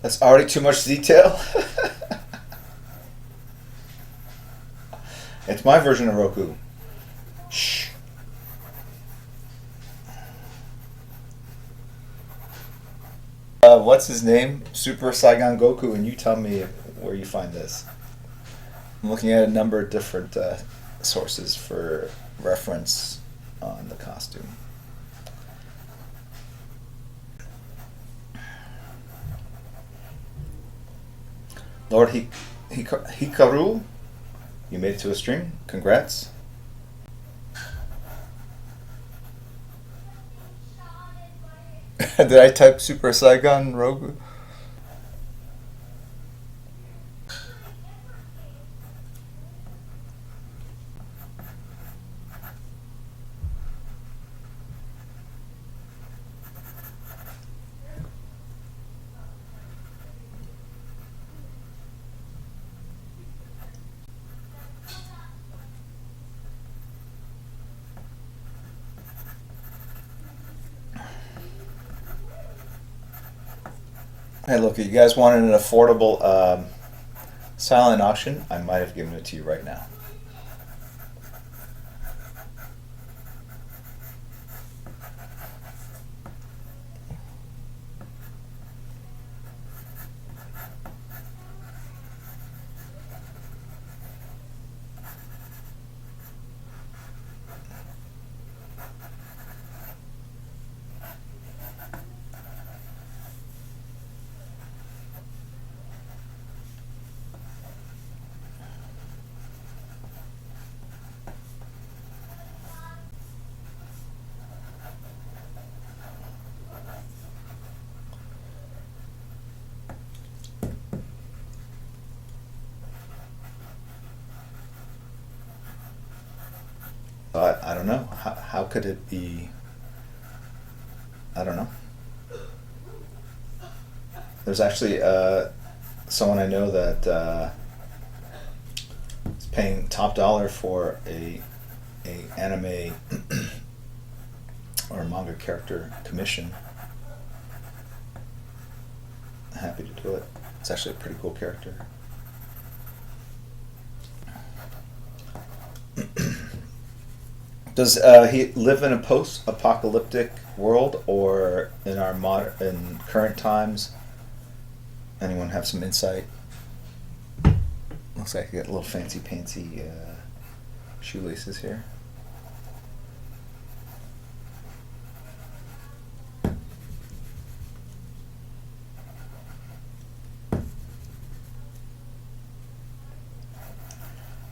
That's already too much detail. It's my version of Roku. Shh. What's his name? Super Saigon Goku, and you tell me where you find this. I'm looking at a number of different sources for reference on the costume. Lord Hikaru, you made it to a stream. Congrats. Did I type Super Saigon Rogue? Hey, look, you guys wanted an affordable silent auction? I might have given it to you right now. I don't know. How could it be? I don't know. There's actually someone I know that is paying top dollar for a anime or a manga character commission. Happy to do it. It's actually a pretty cool character. Does he live in a post-apocalyptic world or in our in current times? Anyone have some insight? Looks like I got little fancy pantsy shoelaces here.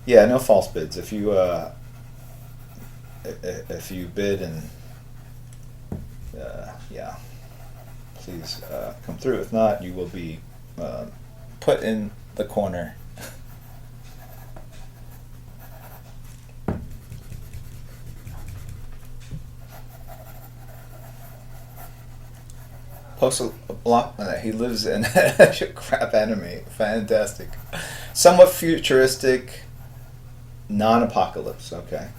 Yeah, no false bids. If you bid and yeah, please come through. If not, you will be put in the corner. Post a block. He lives in crap anime. Fantastic. Somewhat futuristic. Non-apocalypse. Okay.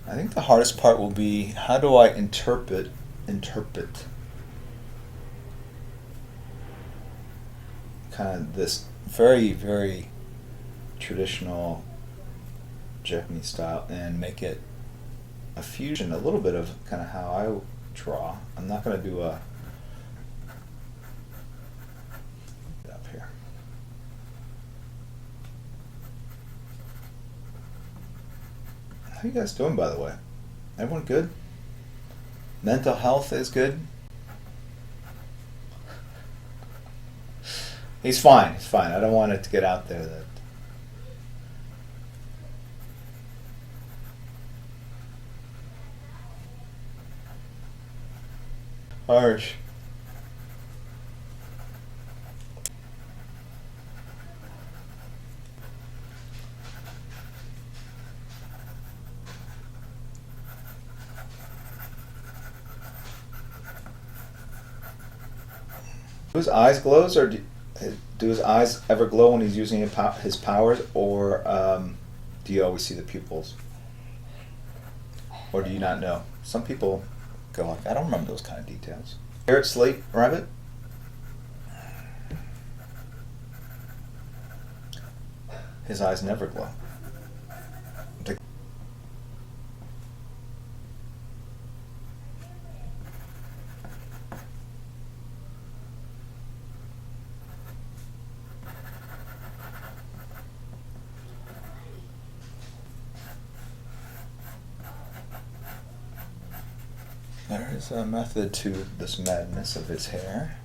I think the hardest part will be how do I interpret kind of this very, very traditional Japanese style and make it a fusion, a little bit of kind of how I draw. I'm not going to do a up here. How you guys doing, by the way? Everyone good? Mental health is good? He's fine. He's fine. I don't want it to get out there that. Harsh. Do his eyes glows, or do his eyes ever glow when he's using his powers, or do you always see the pupils, or do you not know? Some people go like, I don't remember those kind of details. Carrot Slate Rabbit. His eyes never glow. There is a method to this madness of his hair.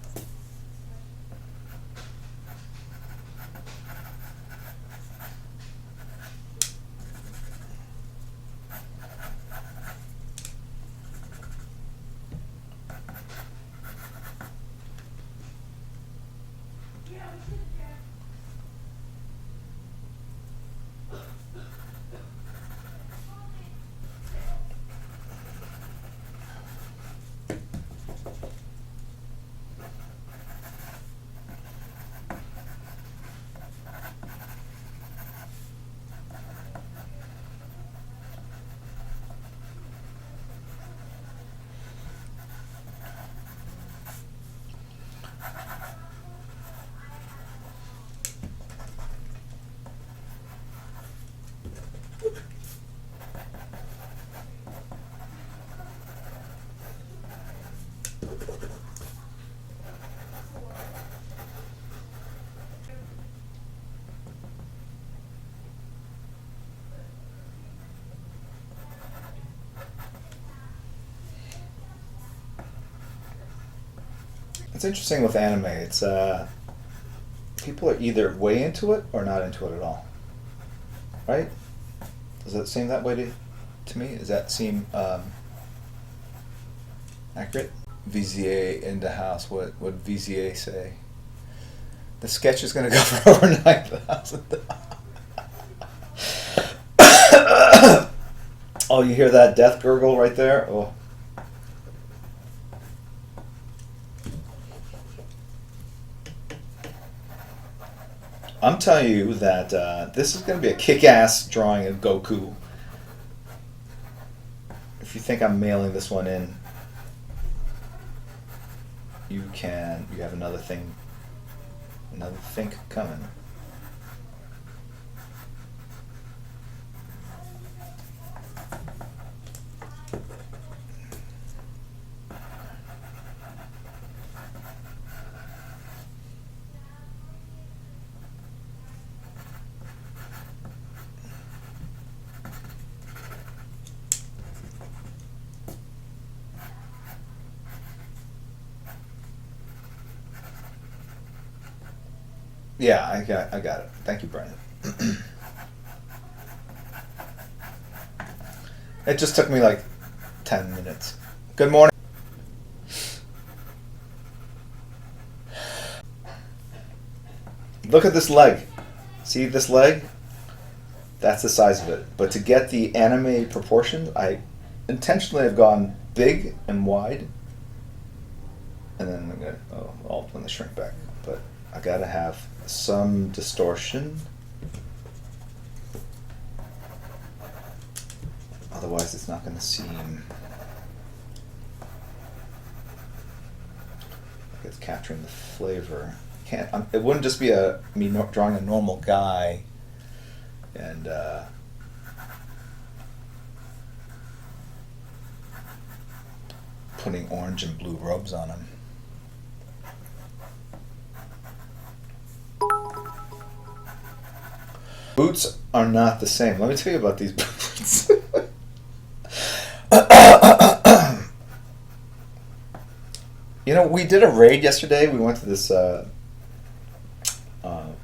It's interesting with anime. It's people are either way into it or not into it at all. Right? Does that seem that way to me? Does that seem accurate? VZA in the house. What would VZA say? The sketch is going to go for over 9,000. Oh, you hear that death gurgle right there? Oh. I'm telling you that this is going to be a kick-ass drawing of Goku. If you think I'm mailing this one in, you have another thing coming. Yeah, I got it. Thank you, Brennan. It just took me like 10 minutes. Good morning. Look at this leg. See this leg? That's the size of it. But to get the anime proportions, I intentionally have gone big and wide. And then I'm going to, I'll when they shrink back. But I got to have some distortion. Otherwise it's not going to seem like it's capturing the flavor. It wouldn't just be me drawing a normal guy and putting orange and blue robes on him. Boots are not the same. Let me tell you about these boots. You know, we did a raid yesterday. We went to this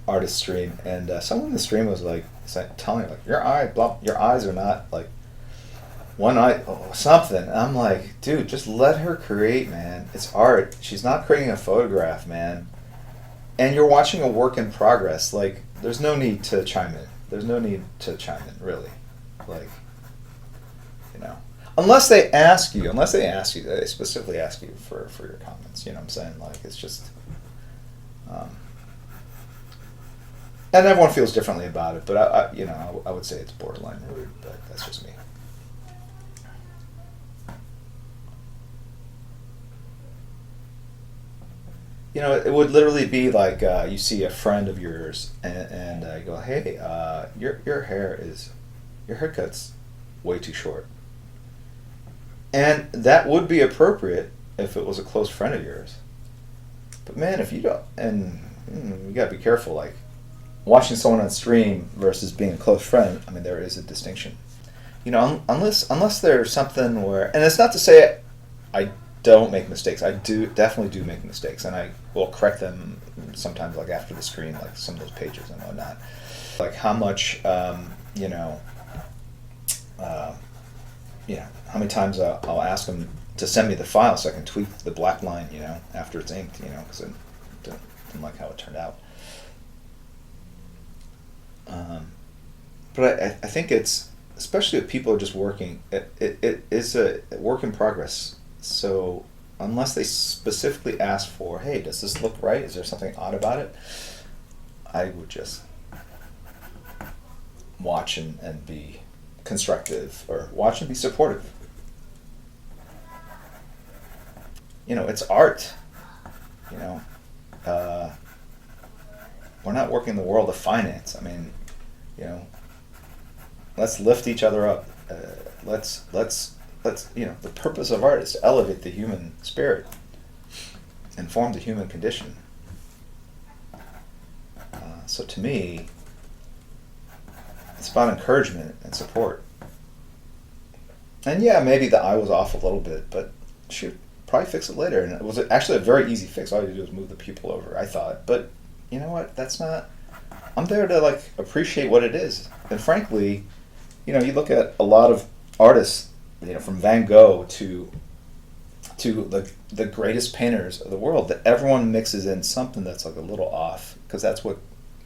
artist stream, and someone in the stream was like telling me, like, your eyes are not like one eye, something. And I'm like, dude, just let her create, man. It's art. She's not creating a photograph, man. And you're watching a work in progress. Like, there's no need to chime in. There's no need to chime in, really. Like, you know, unless they ask you, they specifically ask you for your comments. You know what I'm saying? Like, it's just, Um, and everyone feels differently about it, but I would say it's borderline rude, but that's just me. It would literally be like you see a friend of yours, and you go, "Hey, your haircut's way too short," and that would be appropriate if it was a close friend of yours. But man, if you don't, and you gotta be careful, like watching someone on stream versus being a close friend. I mean, there is a distinction. Unless there's something where, and it's not to say I don't make mistakes. I definitely do make mistakes, and I will correct them sometimes, like after the screen, like some of those pages and whatnot. Like how much, uh, how many times I'll ask them to send me the file so I can tweak the black line, after it's inked, because I didn't like how it turned out. But I think it's, especially if people are just working, it is a work in progress. So unless they specifically ask for, hey, does this look right? Is there something odd about it? I would just watch and be constructive, or watch and be supportive. It's art. You know, uh, we're not working in the world of finance. I mean, you know, let's lift each other up. Let's the purpose of art is to elevate the human spirit, inform the human condition. So to me, it's about encouragement and support. And yeah, maybe the eye was off a little bit, but shoot, probably fix it later. And it was actually a very easy fix. All you do is move the pupil over, I thought. But you know what? That's not. I'm there to appreciate what it is. And frankly, you look at a lot of artists, from Van Gogh to the greatest painters of the world, that everyone mixes in something that's like a little off, because that's what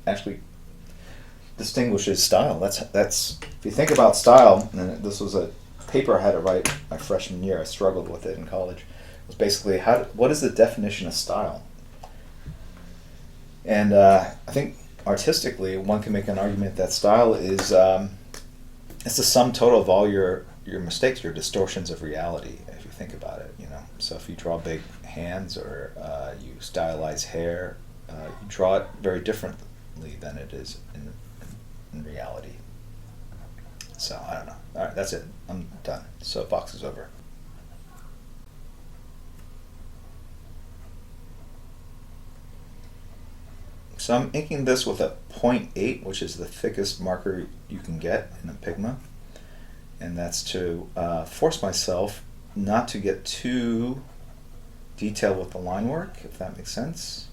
actually distinguishes style. That's if you think about style, and this was a paper I had to write my freshman year. I struggled with it in college. It was basically what is the definition of style? And I think artistically, one can make an argument that style is it's the sum total of all your mistakes, your distortions of reality. If you think about it, So if you draw big hands, or you stylize hair, you draw it very differently than it is in reality. So I don't know. All right, that's it. I'm done. Soapbox is over. So I'm inking this with a 0.8, which is the thickest marker you can get in a Pigma. And that's to force myself not to get too detailed with the line work, if that makes sense.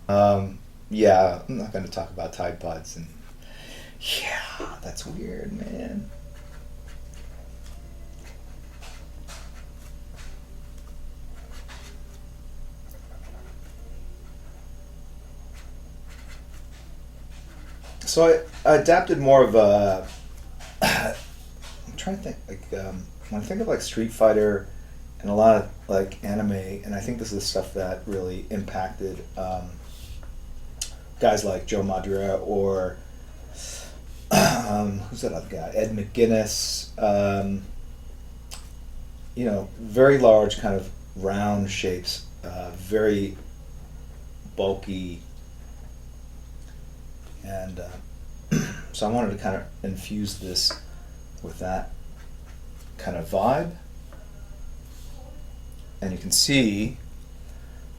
Yeah, I'm not going to talk about Tide Pods. And yeah, that's weird, man. So I adapted more of a. I'm trying to think when I think of like Street Fighter and a lot of like anime, and I think this is stuff that really impacted guys like Joe Madureira or who's that other guy? Ed McGuinness. Very large, kind of round shapes, very bulky, and so I wanted to kind of infuse this with that kind of vibe. And you can see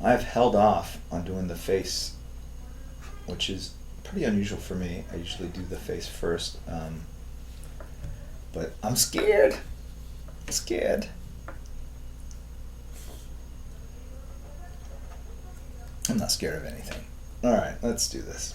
I've held off on doing the face, which is pretty unusual for me. I usually do the face first, but I'm scared. I'm scared. I'm not scared of anything. All right, let's do this.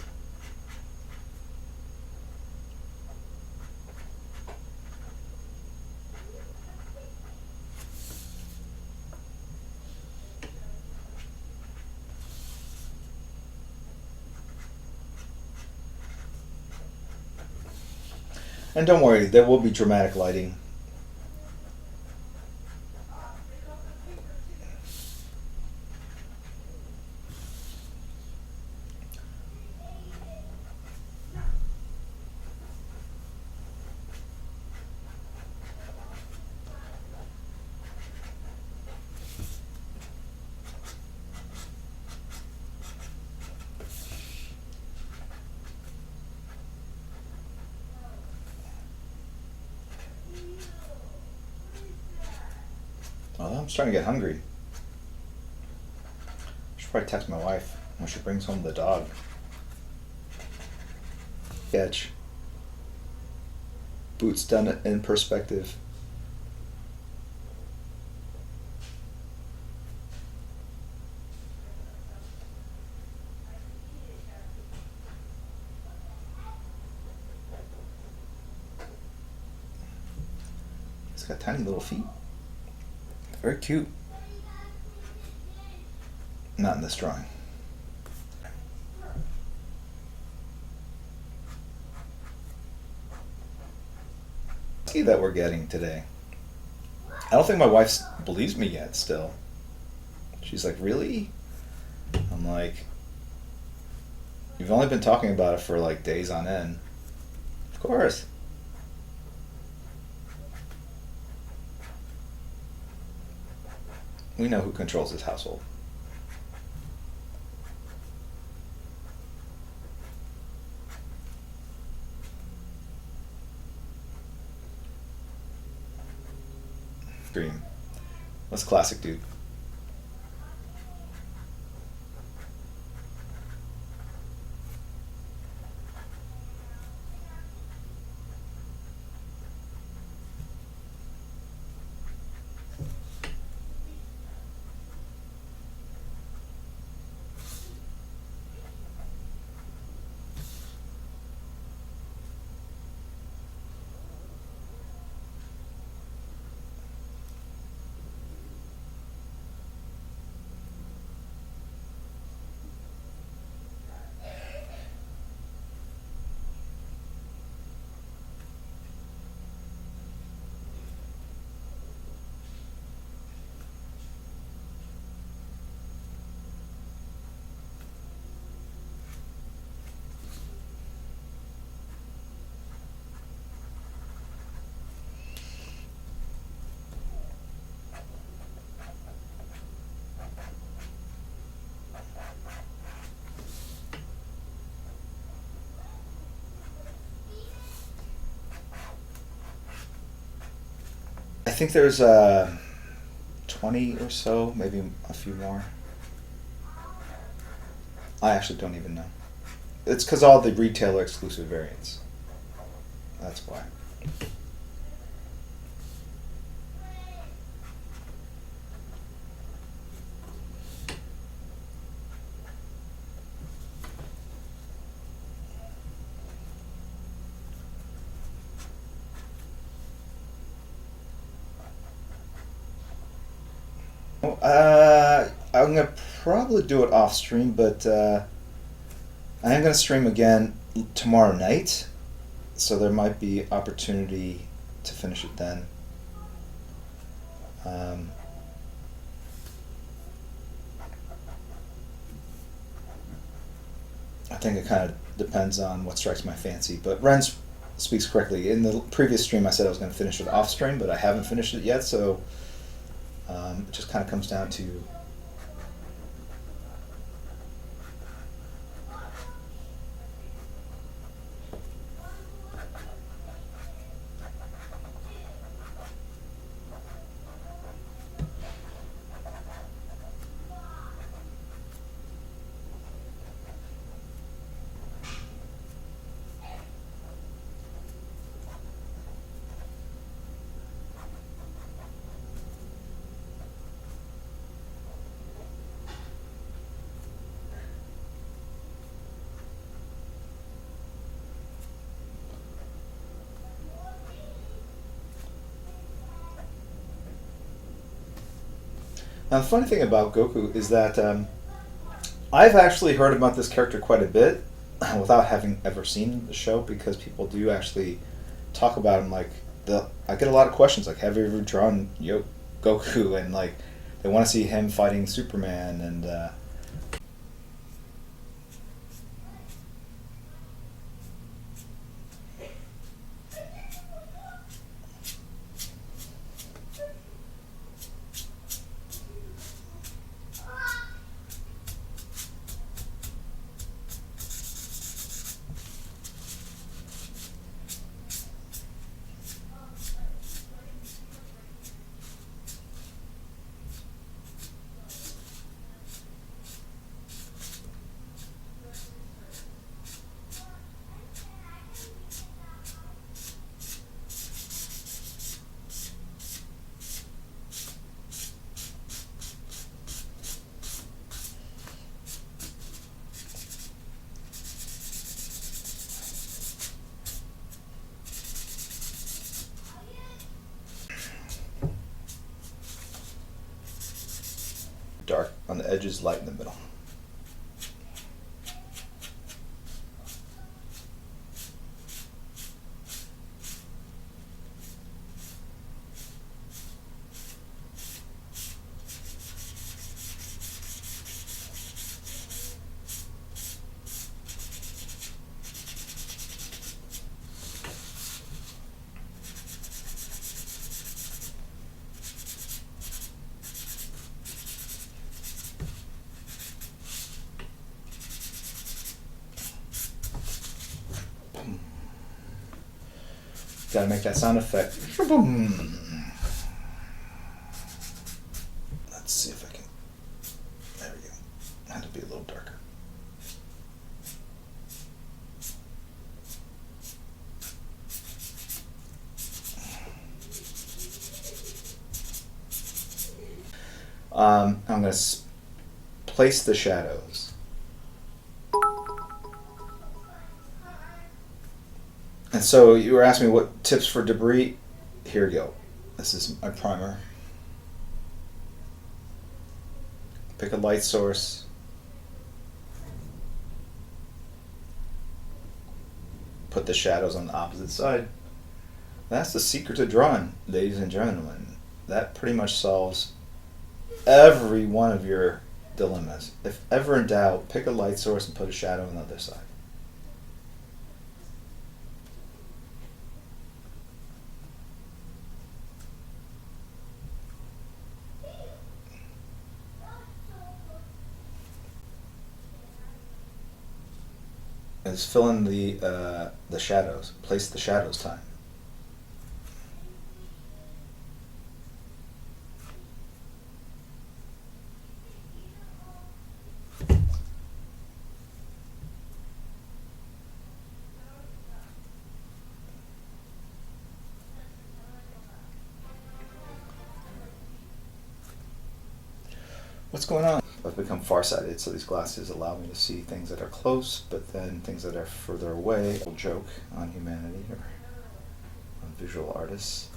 And don't worry, there will be dramatic lighting. Oh, I'm starting to get hungry. I should probably text my wife when she brings home the dog. Sketch. Boots done in perspective. He's got tiny little feet. Very cute. Not in this drawing. That we're getting today. I don't think my wife believes me yet still. She's like, really? I'm like, you've only been talking about it for like days on end. Of course. We know who controls this household. Dream. That's classic, dude. I think there's 20 or so, maybe a few more. I actually don't even know. It's because all the retailer exclusive variants. That's why. I'm gonna probably do it off stream, but I am gonna stream again tomorrow night, so there might be opportunity to finish it then. Um, I think it kind of depends on what strikes my fancy. But speaks correctly. In the previous stream, I said I was going to finish it off stream, but I haven't finished it yet, so it just kind of comes down to. Now, the funny thing about Goku is that I've actually heard about this character quite a bit without having ever seen the show, because people do actually talk about him. Like, I get a lot of questions like, "Have you ever drawn Goku?" And like, they want to see him fighting Superman, and dark on the edges, light in the middle. Gotta make that sound effect. Let's see if I can. There we go. Had to be a little darker. I'm going to place the shadows. And so you were asking me what tips for debris. Here we go. This is my primer. Pick a light source. Put the shadows on the opposite side. That's the secret to drawing, ladies and gentlemen. That pretty much solves every one of your dilemmas. If ever in doubt, pick a light source and put a shadow on the other side. Is fill in the shadows. Place the shadows time. What's going on? I've become farsighted, so these glasses allow me to see things that are close, but then things that are further away. A joke on humanity or on visual artists.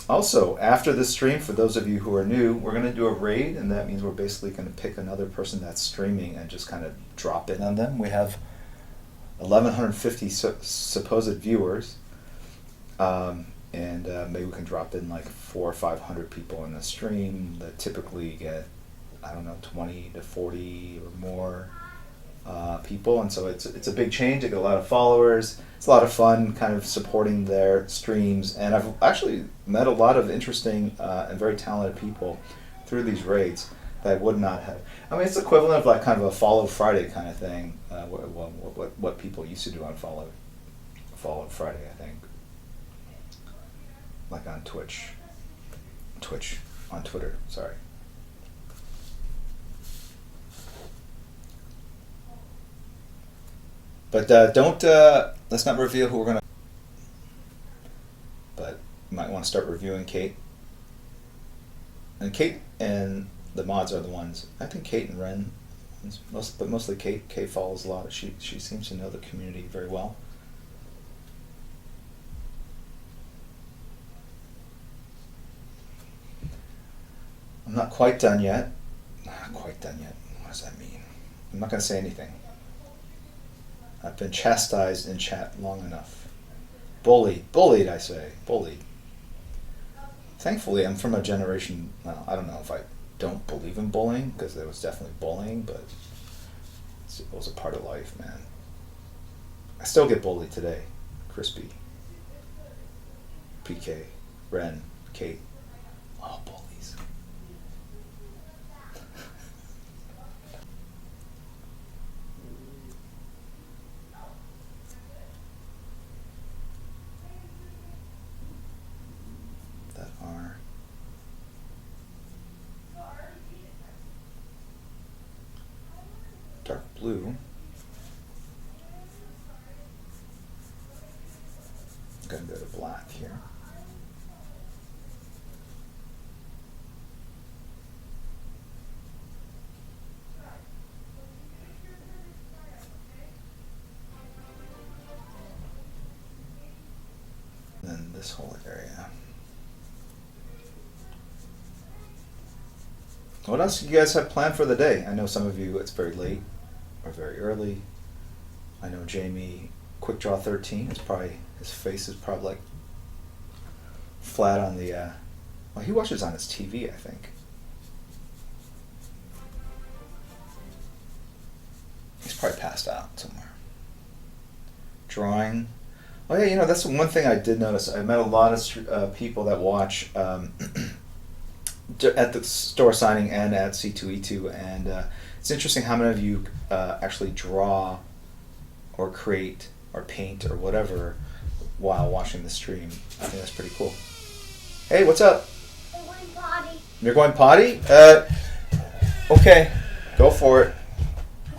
Also, after this stream, for those of you who are new, we're going to do a raid, and that means we're basically going to pick another person that's streaming and just kind of drop in on them. We have 1,150 supposed viewers, and maybe we can drop in like 400 or 500 people in the stream that typically get, I don't know, 20 to 40 or more people, and so it's a big change. They get a lot of followers. It's a lot of fun, kind of supporting their streams, and I've actually met a lot of interesting and very talented people through these raids that I would not have. I mean, it's equivalent of like kind of a Follow Friday kind of thing. What people used to do on Follow Friday, I think, like on Twitch on Twitter. Sorry. But don't let's not reveal who we're gonna. But you might want to start reviewing Kate. And Kate and the mods are the ones. I think Kate and Ren, but mostly Kate. Kate follows a lot. She seems to know the community very well. I'm not quite done yet. Not quite done yet. What does that mean? I'm not going to say anything. I've been chastised in chat long enough. Bullied, I say. Bullied. Thankfully, I'm from a generation, well, I don't know if I don't believe in bullying, because there was definitely bullying, but it was a part of life, man. I still get bullied today. Crispy. PK. Ren. Kate. All bullies. Dark blue. I'm going to go to black here. And then this whole area. What else do you guys have planned for the day? I know some of you, it's very late or very early. I know Jamie, Quick Draw 13, his face is probably like flat on the, well, he watches on his TV, I think. He's probably passed out somewhere. Drawing. Oh yeah, that's one thing I did notice. I met a lot of people that watch at the store signing and at C2E2, and it's interesting how many of you actually draw or create or paint or whatever while watching the stream. I think that's pretty cool. Hey, what's up? I'm going potty. You're going potty? Okay, go for it.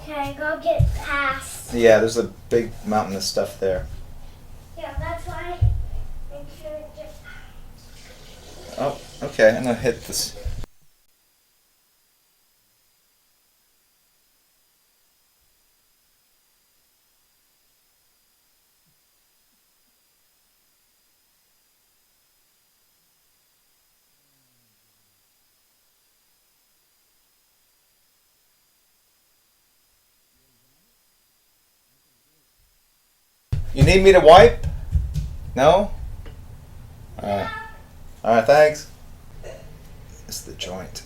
Okay, go get past. Yeah, there's a big mountain of stuff there. Yeah, that's why. Make sure to get. Oh, okay, I'm gonna hit this. You need me to wipe? No? Alright. Alright, thanks. It's the joint.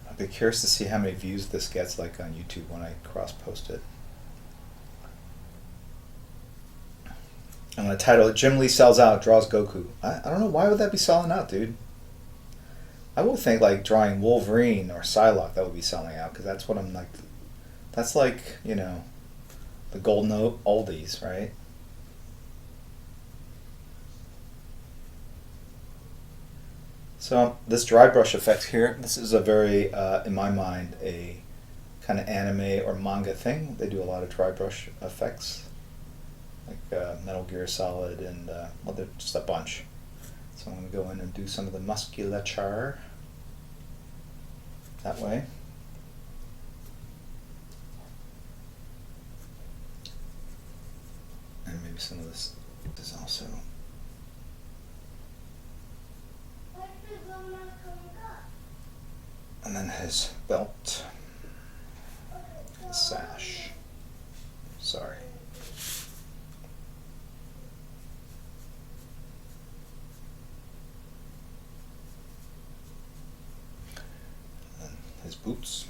I'd be curious to see how many views this gets like on YouTube when I cross-post it. I'm gonna title it Jim Lee Sells Out, Draws Goku. I don't know, why would that be selling out, dude? I would think like drawing Wolverine or Psylocke that would be selling out, because that's what I'm like, that's like, the golden oldies, right? So this dry brush effect here, this is a very, in my mind, a kind of anime or manga thing. They do a lot of dry brush effects, like Metal Gear Solid and well, there's just a bunch. So I'm going to go in and do some of the musculature that way. And maybe some of this is also. And then his belt, his sash. Sorry. And his boots.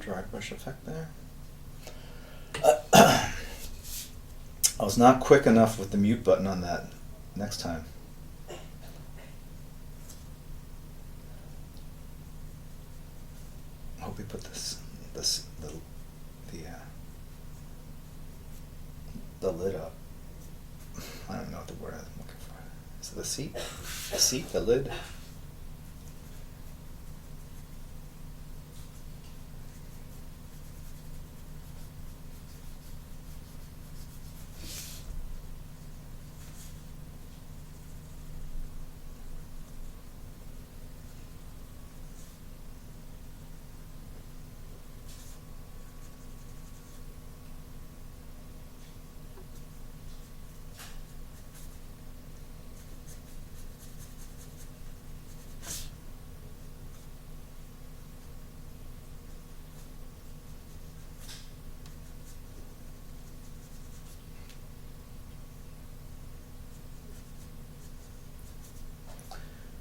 Dry brush effect there. I was not quick enough with the mute button on that next time. I hope we put the lid up. I don't know what the word I'm looking for. Is it the seat? The seat, the lid?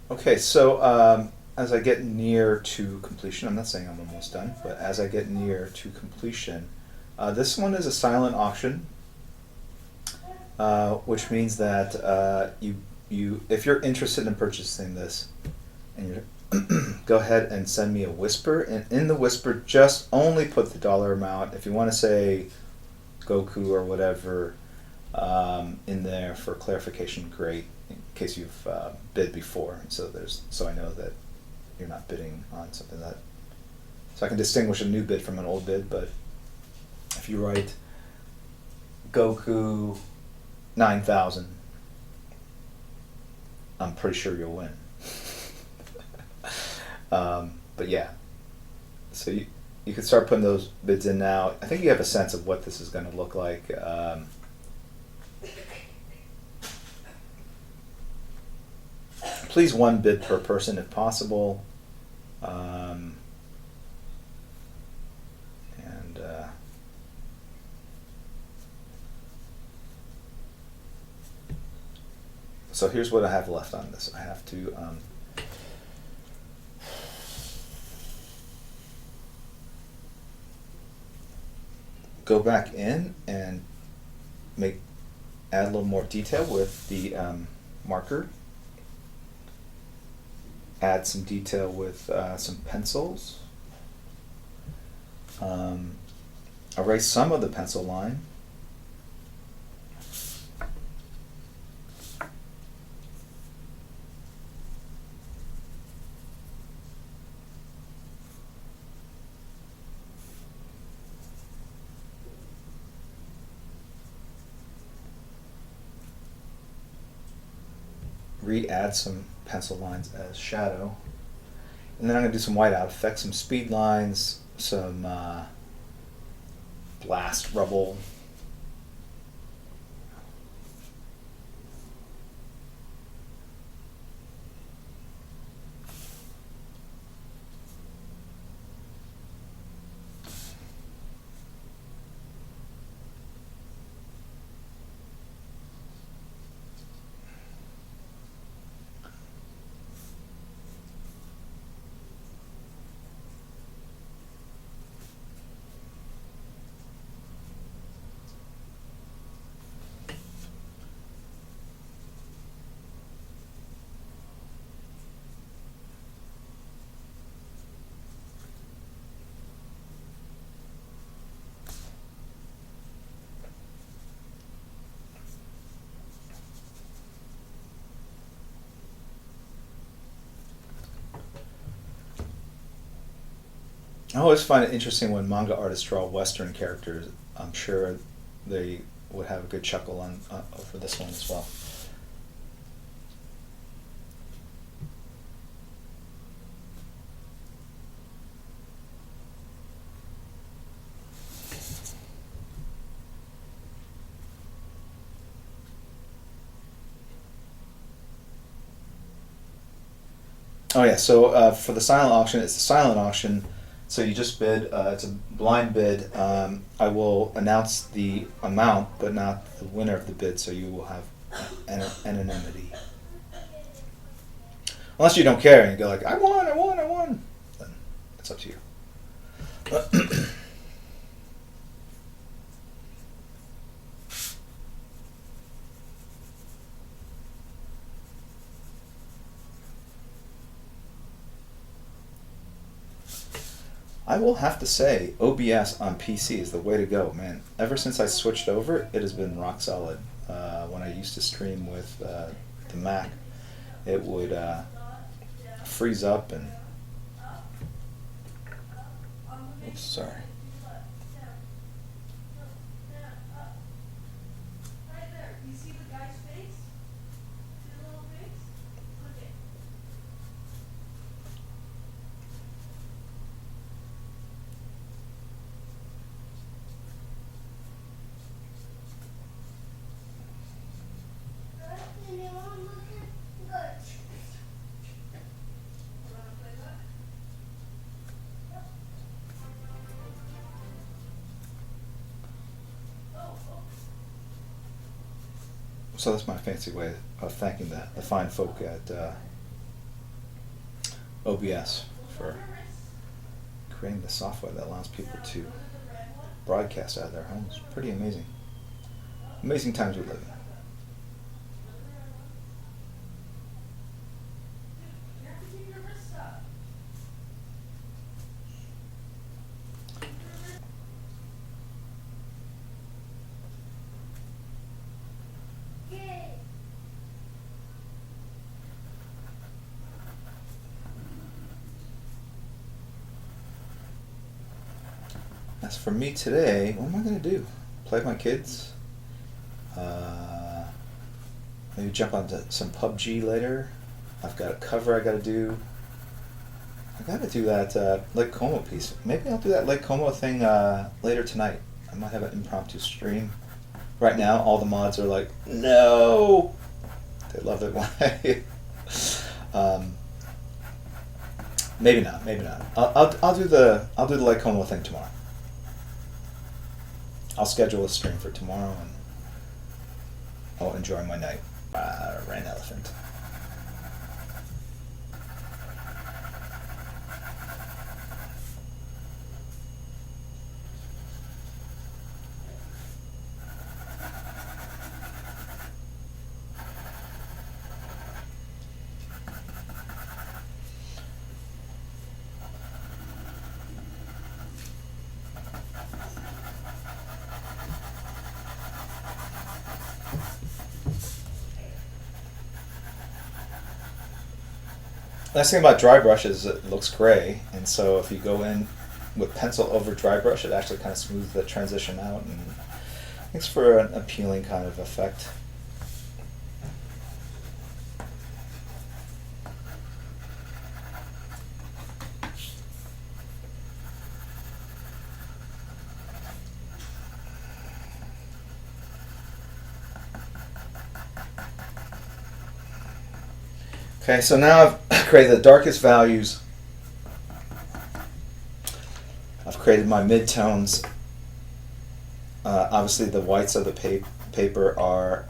Okay, so as I get near to completion, I'm not saying I'm almost done, but as I get near to completion, this one is a silent auction, which means that you if you're interested in purchasing this, and you go ahead and send me a whisper, and in the whisper, just only put the dollar amount. If you want to say Goku or whatever in there for clarification, great. In case you've bid before, so I know that you're not bidding on something that. So I can distinguish a new bid from an old bid, but if you write Goku 9,000, I'm pretty sure you'll win. But yeah, so you can start putting those bids in now. I think you have a sense of what this is going to look like. Please one bid per person if possible. So here's what I have left on this. I have to go back in and add a little more detail with the marker. Add some detail with some pencils. Erase some of the pencil line. Re-add some pencil lines as shadow, and then I'm going to do some whiteout effects, some speed lines, some blast rubble. I always find it interesting when manga artists draw Western characters. I'm sure they would have a good chuckle on over this one as well. Oh yeah, so for the silent auction, it's a silent auction. So you just bid. It's a blind bid. I will announce the amount, but not the winner of the bid. So you will have anonymity. Unless you don't care and you go like, I won, I won, I won. Then it's up to you. I will have to say, OBS on PC is the way to go, man. Ever since I switched over, it has been rock solid. When I used to stream with the Mac, it would freeze up and... Oops, sorry. So that's my fancy way of thanking the fine folk at OBS for creating the software that allows people to broadcast out of their homes. Pretty amazing. Amazing times we live in. As for me today, what am I going to do? Play with my kids? Maybe jump onto some PUBG later. I've got a cover I got to do. I got to do that Lake Como piece. Maybe I'll do that Lake Como thing later tonight. I might have an impromptu stream. Right now, all the mods are like, no! They love it when I... maybe not, maybe not. I'll do the Lake Como thing tomorrow. I'll schedule a stream for tomorrow and I'll enjoy my night. Rain elephant. Nice thing about dry brush is it looks gray, and so if you go in with pencil over dry brush, it actually kind of smooths the transition out and makes for an appealing kind of effect. Okay, so now I've created the darkest values. I've created my midtones. Obviously, the whites of the paper are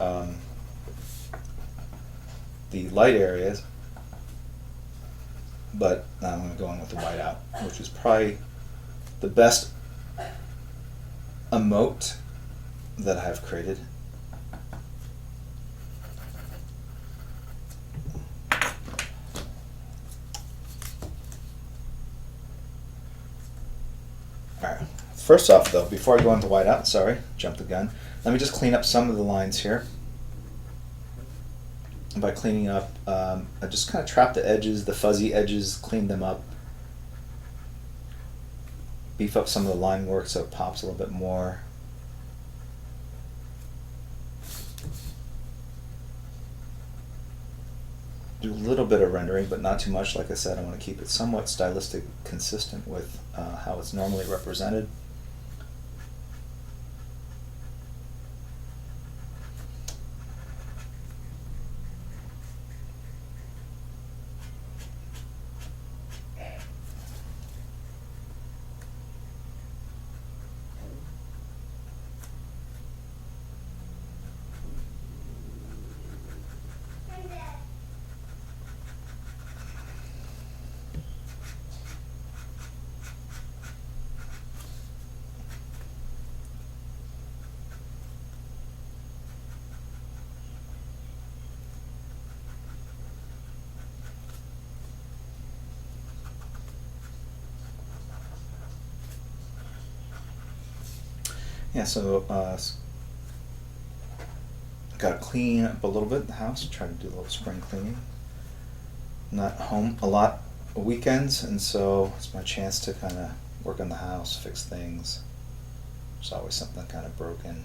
the light areas, but now I'm going to go in with the white out, which is probably the best emote that I have created. Alright, first off though, before I go into whiteout, sorry, jumped the gun, let me just clean up some of the lines here. And by cleaning up, I just kind of trapped the edges, the fuzzy edges, cleaned them up. beef up some of the line work so it pops a little bit more. Do a little bit of rendering, but not too much. Like I said, I want to keep it somewhat stylistic consistent with how it's normally represented. Yeah, so got to clean up a little bit the house, try to do a little spring cleaning. Not home a lot weekends, and so it's my chance to kind of work on the house, fix things. There's always something kind of broken.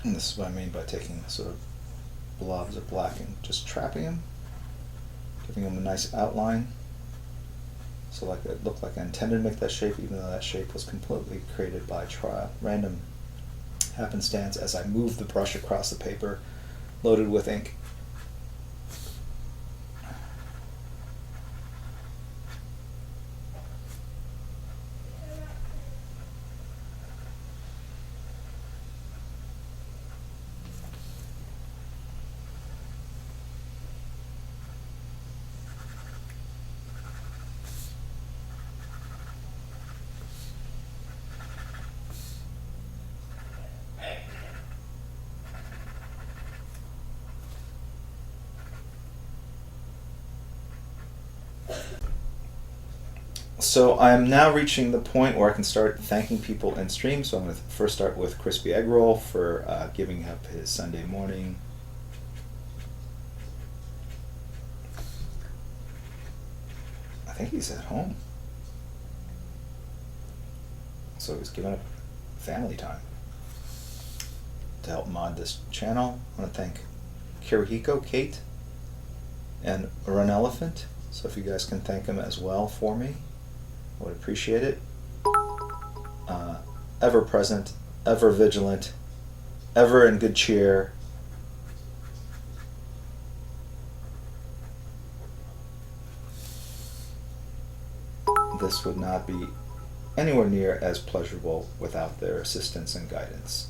And this is what I mean by taking sort of blobs of black and just trapping them, giving them a nice outline. So like it looked like I intended to make that shape, even though that shape was completely created by random happenstance as I moved the brush across the paper loaded with ink. So I'm now reaching the point where I can start thanking people in stream. So I'm going to first start with Crispy Egg Roll for giving up his Sunday morning. I think he's at home. So he's giving up family time to help mod this channel. I want to thank Kirihiko, Kate, and Run Elephant. So if you guys can thank them as well for me, I would appreciate it. Ever present, ever vigilant, ever in good cheer. This would not be anywhere near as pleasurable without their assistance and guidance.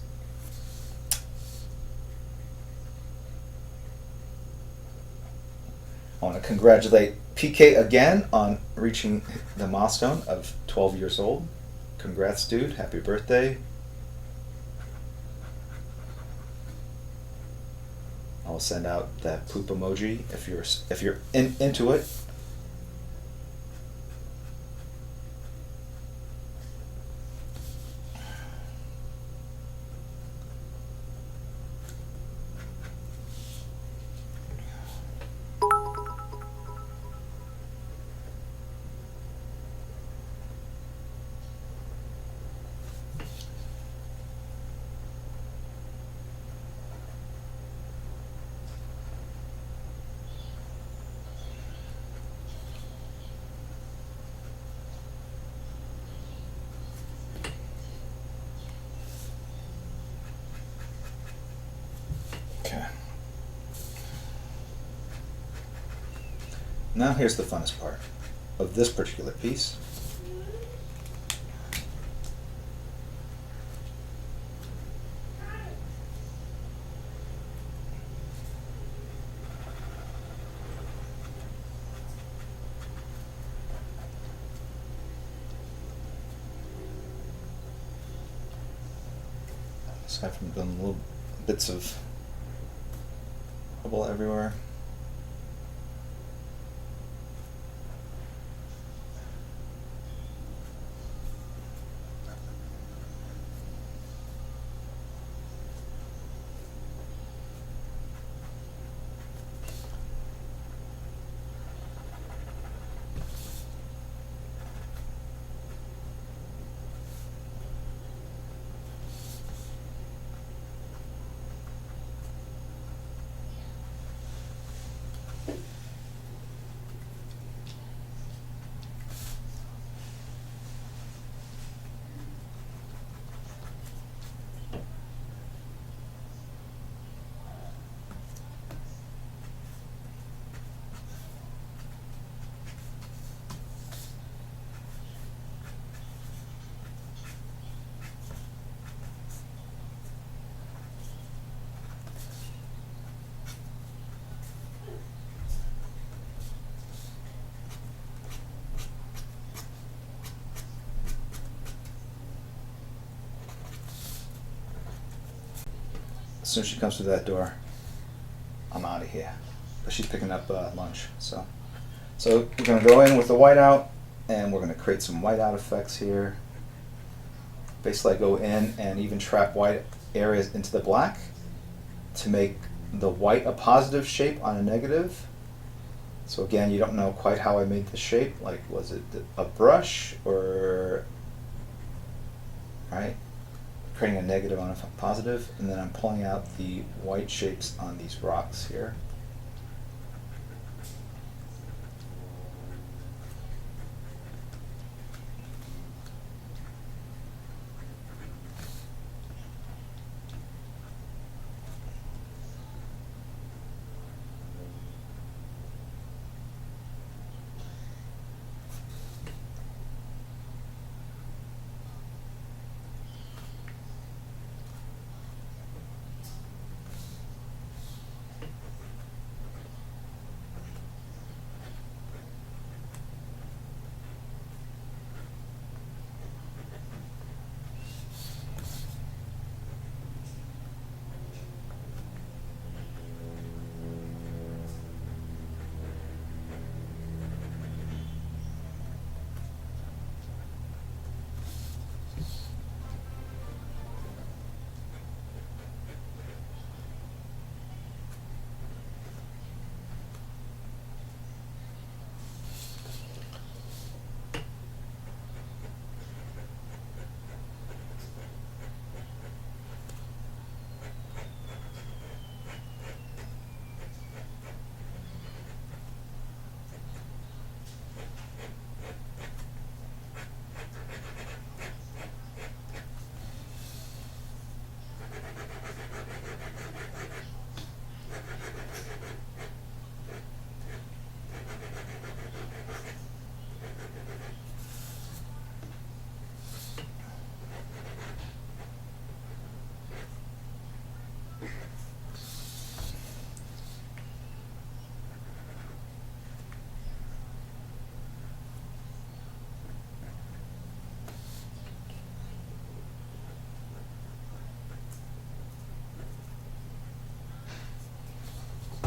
I want to congratulate PK again on reaching the milestone of 12 years old. Congrats, dude. Happy birthday. I'll send out that poop emoji if you're into it. Okay. Now here's the funnest part of this particular piece. aside from the little bits of bubble everywhere. As soon as she comes through that door, I'm out of here. But she's picking up lunch, so we're gonna go in with the whiteout, and we're gonna create some whiteout effects here. Basically, I go in and even trap white areas into the black to make the white a positive shape on a negative. So again, you don't know quite how I made the shape. Like, was it a brush or, right? Creating a negative on a positive, and then I'm pulling out the white shapes on these rocks here.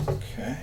Okay.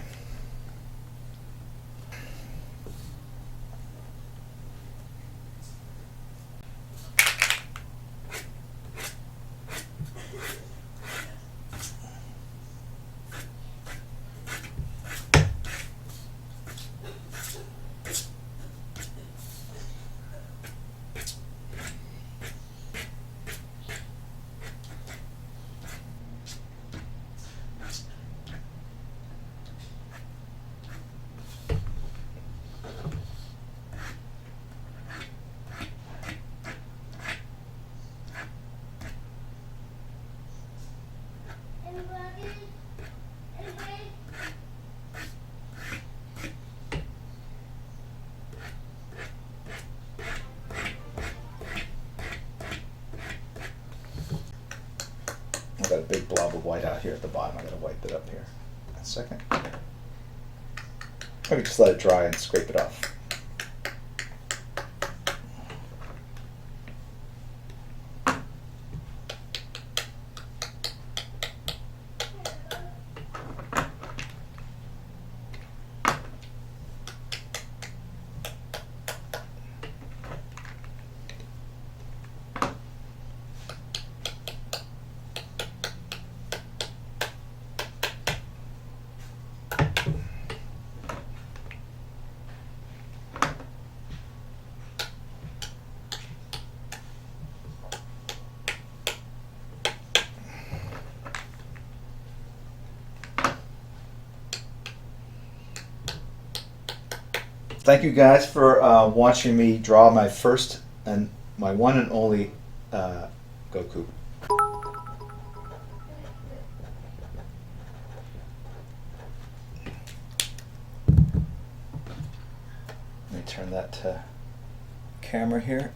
I've got a big blob of white out here at the bottom. I'm going to wipe it up here in a second. Maybe just let it dry and scrape it off. thank you guys for watching me draw my first and my one and only Goku. Let me turn that to camera here.